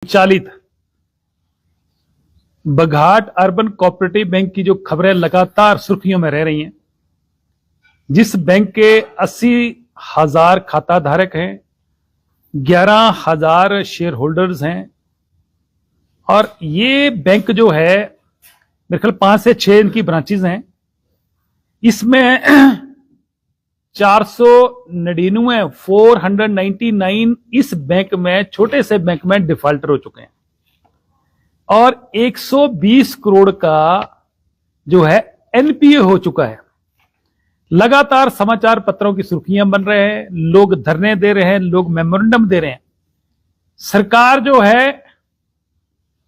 संचालित बघाट urban cooperative bank की जो खबरें लगातार सुर्खियों में रह रही हैं, जिस बैंक के 80,000 खाता धारक हैं, 11,000 शेयर होल्डर्स हैं, और ये बैंक जो है मेरे ख्याल 5 से 6 इनकी ब्रांचेज हैं। इसमें 499 इस बैंक में, छोटे से बैंक में डिफॉल्टर हो चुके हैं, और 120 करोड़ का जो है एनपीए हो चुका है। लगातार समाचार पत्रों की सुर्खियां बन रहे हैं, लोग धरने दे रहे हैं, लोग मेमोरेंडम दे रहे हैं। सरकार जो है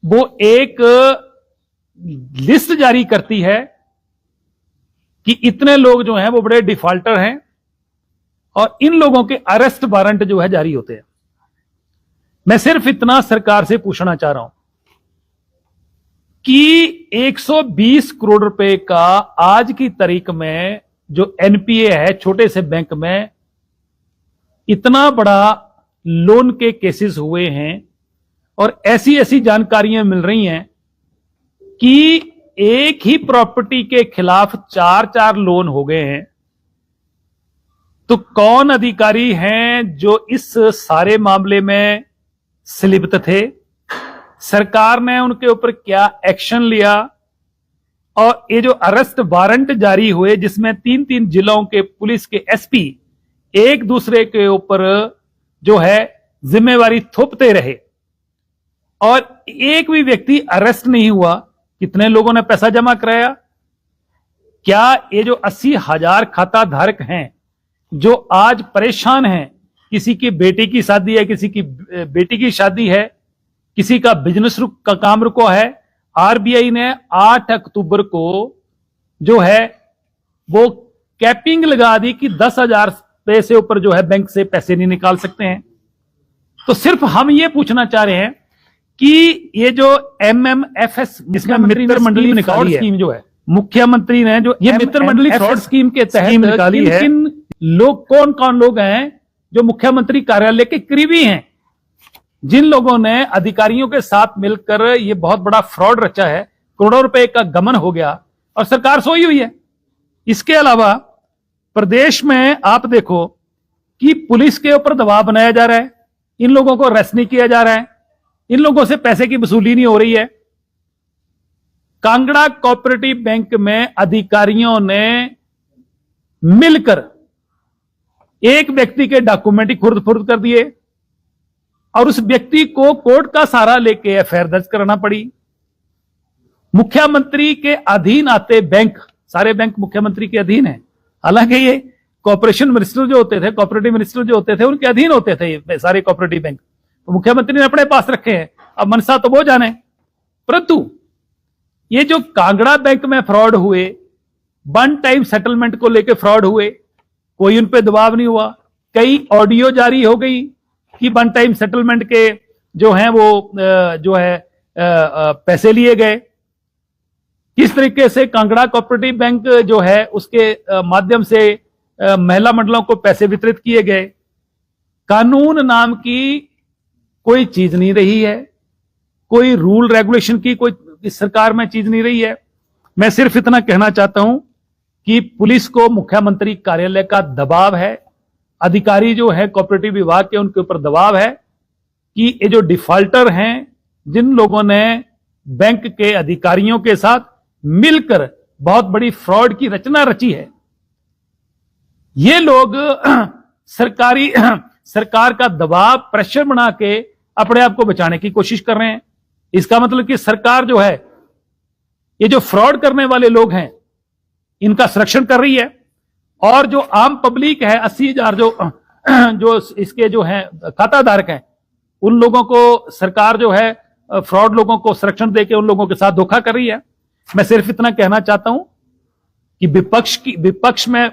वो एक लिस्ट जारी करती है कि इतने लोग जो हैं वो बड़े डिफॉल्टर हैं, और इन लोगों के अरेस्ट वारंट जो है जारी होते हैं। मैं सिर्फ इतना सरकार से पूछना चाह रहा हूं कि 120 करोड़ रुपए का आज की तारीख में जो एनपीए है छोटे से बैंक में, इतना बड़ा लोन के केसेस हुए हैं, और ऐसी ऐसी जानकारियां मिल रही हैं कि एक ही प्रॉपर्टी के खिलाफ 4 लोन हो गए हैं। तो कौन अधिकारी हैं जो इस सारे मामले में संलिप्त थे? सरकार ने उनके ऊपर क्या एक्शन लिया? और ये जो अरेस्ट वारंट जारी हुए, जिसमें 3 जिलों के पुलिस के एसपी एक दूसरे के ऊपर जो है जिम्मेवारी थोपते रहे, और एक भी व्यक्ति अरेस्ट नहीं हुआ। कितने लोगों ने पैसा जमा कराया? क्या ये जो 80,000 खाता धारक हैं जो आज परेशान हैं, किसी की बेटी की शादी है, किसी की बेटी की शादी है, किसी का बिजनेस का काम रुको है, आरबीआई ने 8 अक्टूबर को जो है वो कैपिंग लगा दी कि 10,000 रुपए से ऊपर जो है बैंक से पैसे नहीं निकाल सकते हैं। तो सिर्फ हम ये पूछना चाह रहे हैं कि ये जो MMFS, जिसमें मित्र मंडली निकाली स्कीम जो है, मुख्यमंत्री ने जो ये मित्र मंडली फ्रॉड स्कीम के तहत निकाली है, किन लोग, कौन कौन लोग हैं जो मुख्यमंत्री कार्यालय के करीबी हैं, जिन लोगों ने अधिकारियों के साथ मिलकर ये बहुत बड़ा फ्रॉड रचा है, करोड़ों रुपए का गमन हो गया, और सरकार सोई हुई है। इसके अलावा प्रदेश में आप देखो कि पुलिस के ऊपर दबाव बनाया जा रहा है, इन लोगों को अरेस्ट नहीं किया जा रहा है, इन लोगों से पैसे की वसूली नहीं हो रही है। कांगड़ा कोऑपरेटिव बैंक में अधिकारियों ने मिलकर एक व्यक्ति के डॉक्यूमेंट ही खुर्द फुर्द कर दिए, और उस व्यक्ति को कोर्ट का सहारा लेके एफआईआर दर्ज कराना पड़ी। मुख्यमंत्री के अधीन आते बैंक, सारे बैंक मुख्यमंत्री के अधीन है। हालांकि ये कॉर्पोरेशन मिनिस्टर जो होते थे, कोऑपरेटिव मिनिस्टर जो होते थे, उनके अधीन होते थे ये सारे कोऑपरेटिव बैंक, तो मुख्यमंत्री ने अपने पास रखे हैं। अब मनसा तो वो जाने, परंतु ये जो कांगड़ा बैंक में फ्रॉड हुए, वन टाइम सेटलमेंट को लेकर फ्रॉड हुए, कोई उन पे दबाव नहीं हुआ। कई ऑडियो जारी हो गई कि वन टाइम सेटलमेंट के जो हैं वो जो है पैसे लिए गए। किस तरीके से कांगड़ा कोऑपरेटिव बैंक जो है उसके माध्यम से महिला मंडलों को पैसे वितरित किए गए। कानून नाम की कोई चीज नहीं रही है, कोई रूल रेगुलेशन की कोई इस सरकार में चीज नहीं रही है। मैं सिर्फ इतना कहना चाहता हूं कि पुलिस को मुख्यमंत्री कार्यालय का दबाव है, अधिकारी जो है कोऑपरेटिव विभाग के, उनके ऊपर दबाव है कि ये जो डिफॉल्टर हैं, जिन लोगों ने बैंक के अधिकारियों के साथ मिलकर बहुत बड़ी फ्रॉड की रचना रची है, ये लोग सरकार का दबाव, प्रेशर बना के अपने आप को बचाने की कोशिश कर रहे हैं। इसका मतलब कि सरकार जो है ये जो फ्रॉड करने वाले लोग हैं इनका संरक्षण कर रही है, और जो आम पब्लिक है 80,000 जो इसके जो है खाता धारक हैं, उन लोगों को सरकार जो है फ्रॉड लोगों को संरक्षण देके उन लोगों के साथ धोखा कर रही है। मैं सिर्फ इतना कहना चाहता हूं कि विपक्ष में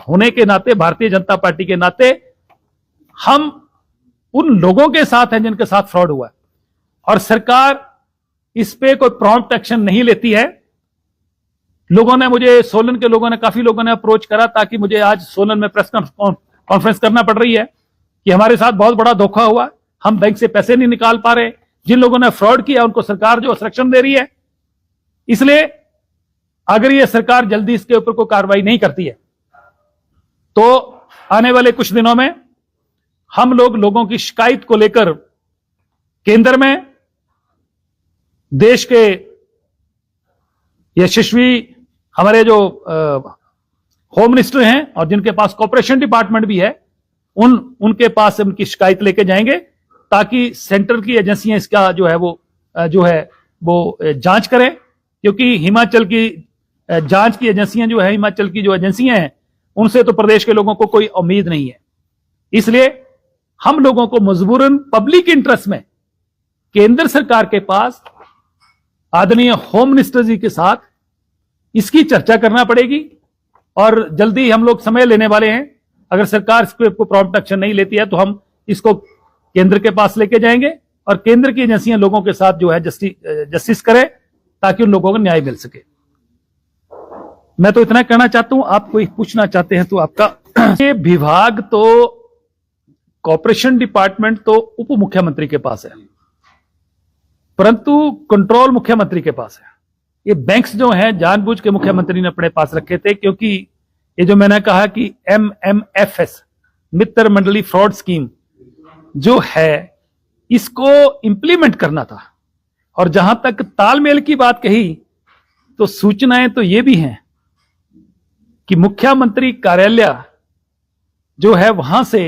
होने के नाते, भारतीय जनता पार्टी के नाते, हम उन लोगों के साथ हैं जिनके साथ फ्रॉड हुआ है, और सरकार इस पे कोई प्रॉम्प्ट एक्शन नहीं लेती है। लोगों ने मुझे, सोलन के लोगों ने, काफी लोगों ने अप्रोच करा, ताकि मुझे आज सोलन में प्रेस कॉन्फ्रेंस करना पड़ रही है कि हमारे साथ बहुत बड़ा धोखा हुआ, हम बैंक से पैसे नहीं निकाल पा रहे, जिन लोगों ने फ्रॉड किया उनको सरकार जो संरक्षण दे रही है। इसलिए अगर ये सरकार जल्दी इसके ऊपर कोई कार्रवाई नहीं करती है तो आने वाले कुछ दिनों में हम लोगों की शिकायत को लेकर केंद्र में देश के यशस्वी हमारे जो होम मिनिस्टर हैं और जिनके पास कॉर्पोरेशन डिपार्टमेंट भी है उनके पास उनकी शिकायत लेके जाएंगे ताकि सेंटर की एजेंसियां इसका जो है वो जांच करें, क्योंकि हिमाचल की जांच की एजेंसियां जो है, हिमाचल की जो एजेंसियां हैं उनसे तो प्रदेश के लोगों को कोई उम्मीद नहीं है। इसलिए हम लोगों को मजबूरन पब्लिक इंटरेस्ट में केंद्र सरकार के पास आदरणीय होम मिनिस्टर जी के साथ इसकी चर्चा करना पड़ेगी और जल्दी हम लोग समय लेने वाले हैं। अगर सरकार इस पर प्रॉम्प्ट एक्शन नहीं लेती है तो हम इसको केंद्र के पास लेके जाएंगे और केंद्र की एजेंसियां लोगों के साथ जो है जस्टिस करें ताकि उन लोगों को न्याय मिल सके। मैं तो इतना कहना चाहता हूं। आप कोई पूछना चाहते हैं तो आपका ये विभाग तो कॉर्पोरेशन डिपार्टमेंट तो उप मुख्यमंत्री के पास है, परंतु कंट्रोल मुख्यमंत्री के पास है। ये बैंक्स जो हैं जानबूझ के मुख्यमंत्री ने अपने पास रखे थे, क्योंकि ये जो मैंने कहा कि MMFS मित्र मंडली फ्रॉड स्कीम जो है इसको इंप्लीमेंट करना था। और जहां तक तालमेल की बात कही तो सूचनाएं तो ये भी हैं कि मुख्यमंत्री कार्यालय जो है वहां से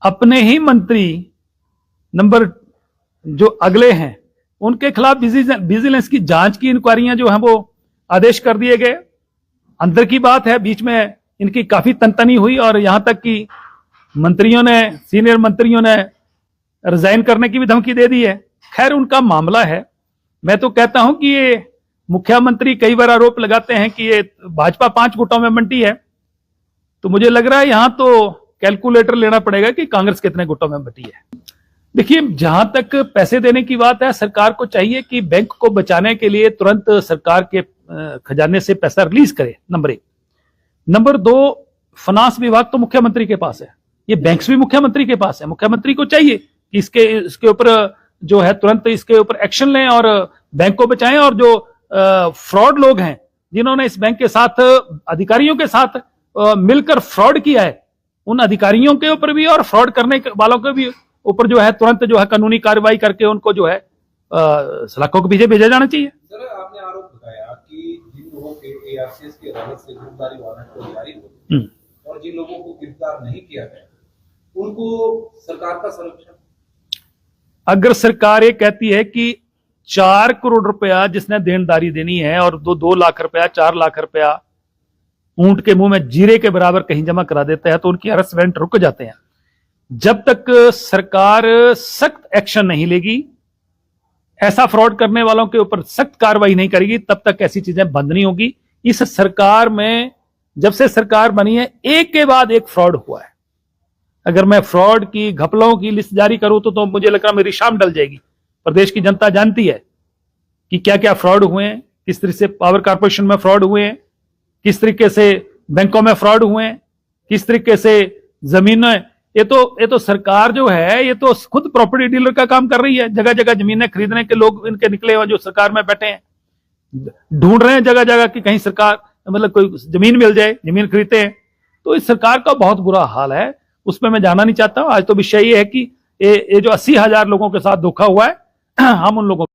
अपने ही मंत्री नंबर जो अगले हैं उनके खिलाफ विजिलेंस की जांच की इंक्वायरियां जो हैं वो आदेश कर दिए गए। अंदर की बात है, बीच में इनकी काफी तनतनी हुई और यहां तक कि सीनियर मंत्रियों ने रिजाइन करने की भी धमकी दे दी है। खैर उनका मामला है। मैं तो कहता हूं कि ये मुख्यमंत्री कई बार आरोप लगाते हैं कि ये भाजपा 5 गुटों में बंटी है, तो मुझे लग रहा है यहां तो कैलकुलेटर लेना पड़ेगा कि कांग्रेस कितने गुटों में बंटी है। देखिए, जहां तक पैसे देने की बात है, सरकार को चाहिए कि बैंक को बचाने के लिए तुरंत सरकार के खजाने से पैसा रिलीज करे, नंबर 1। नंबर 2, फाइनेंस विभाग तो मुख्यमंत्री के पास है, ये बैंक्स भी मुख्यमंत्री के पास है। मुख्यमंत्री को चाहिए कि इसके ऊपर जो है तुरंत इसके ऊपर एक्शन लें और बैंक को बचाएं। और जो फ्रॉड लोग हैं जिन्होंने इस बैंक के साथ अधिकारियों के साथ मिलकर फ्रॉड किया है, उन अधिकारियों के ऊपर भी और फ्रॉड करने वालों के भी ऊपर जो है तुरंत जो है कानूनी कार्रवाई करके उनको जो है सलाखों के पीछे भेजा जाना चाहिए। सर, आपने आरोप लगाया कि जिन लोगों के ARCS की अदालत से गिरफ्तारी वारंट को जारी हो और जिन लोगों को गिरफ्तार नहीं किया गया उनको सरकार का संरक्षण। अगर सरकार ये कहती है कि 4 करोड़ रुपया जिसने देनदारी देनी है और 2 लाख रुपया 4 लाख रुपया ऊंट के मुंह में जीरे के बराबर कहीं जमा करा देता है तो उनकी अरेस्ट वारंट रुक जाते हैं। जब तक सरकार सख्त एक्शन नहीं लेगी, ऐसा फ्रॉड करने वालों के ऊपर सख्त कार्रवाई नहीं करेगी, तब तक ऐसी चीजें बंद नहीं होगी। इस सरकार में जब से सरकार बनी है एक के बाद एक फ्रॉड हुआ है। अगर मैं फ्रॉड की घपलों की लिस्ट जारी करूं तो मुझे लग रहा मेरी शाम डल जाएगी। प्रदेश की जनता जानती है कि क्या क्या फ्रॉड हुए हैं, किस तरह से पावर कारपोरेशन में फ्रॉड हुए हैं, किस तरीके से बैंकों में फ्रॉड हुए हैं, किस तरीके से जमीनें। ये तो सरकार जो है ये तो खुद प्रॉपर्टी डीलर का काम कर रही है। जगह जगह जमीनें खरीदने के लोग इनके निकले हुए जो सरकार में बैठे हैं, ढूंढ रहे हैं जगह जगह कि कहीं सरकार मतलब कोई जमीन मिल जाए, जमीन खरीदते हैं। तो इस सरकार का बहुत बुरा हाल है, उसमें मैं जाना नहीं चाहता हूं। आज तो विषय ये है कि ये जो 80,000 लोगों के साथ धोखा हुआ है हम उन लोगों